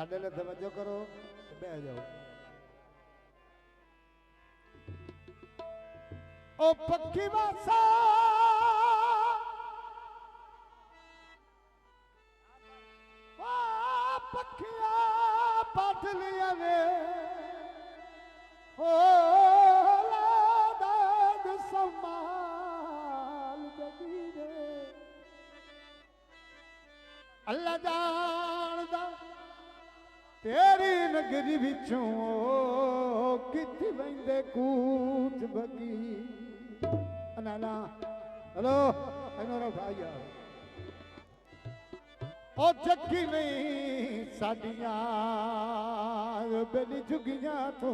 साडे ले तवज्जो करो बह जाओ। ओ पक्की वासा पखिया पाटलिया ने हो लाद संभाल जगी रे अल्लाह जानदा तेरी नगरी विचों किथे वेंदे कूच बगी ना हेलो इन्होंने उठाइया ओ जगी नहीं साडियां बेली झुगियां तू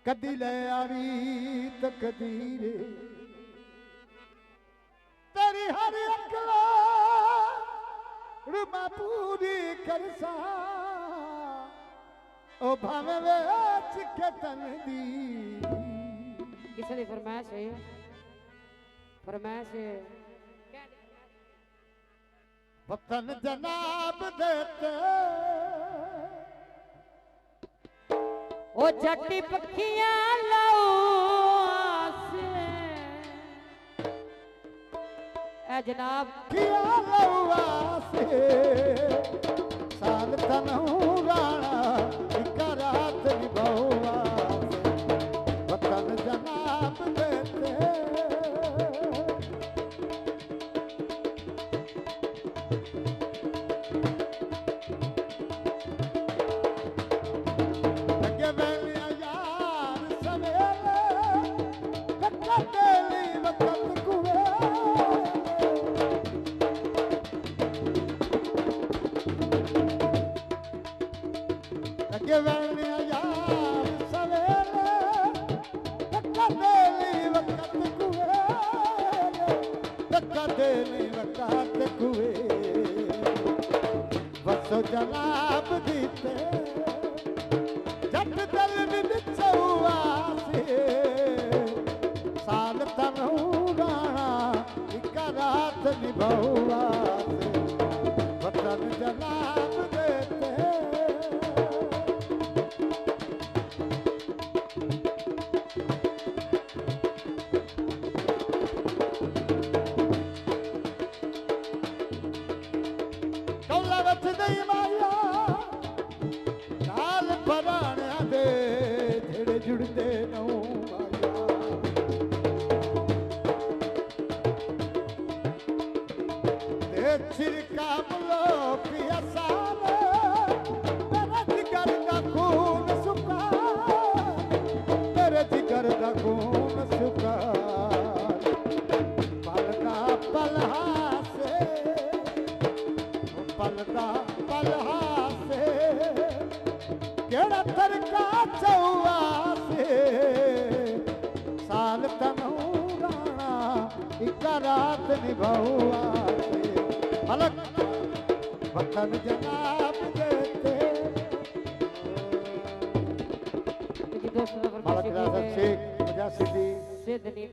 कदी ले आवी तो कदी रे तेरी हर अकला रुमा पूरी करसा ओ भावे वेच के तन दी किसी ने फरमाइश है वतन जनाब देते ओ जट्टी पखियां लाओ आसे ए जनाब किया लाओ आसे साल तनहू राणा एक रात निभाओ आसे वतन जनाब देते जनाब दीते जट दल बिछुआसे साल तनहू राणा एक रात निभाउआसे वतन जनाब देते दौलत दई माया नाल पराणा दे तेरे जुड़ते नौ माया दे छिड़का मलो पिया साल मेरा जिगर दा खून सुका मेरे जिगर दा खून सुका पलदा पलहासे पलदा पलहासे केड़ा तरका चौआसे साल तनहू राणा एक रात निभाउआसे अलग वतन जनाब देते दोस्तों शेख मुजासिदी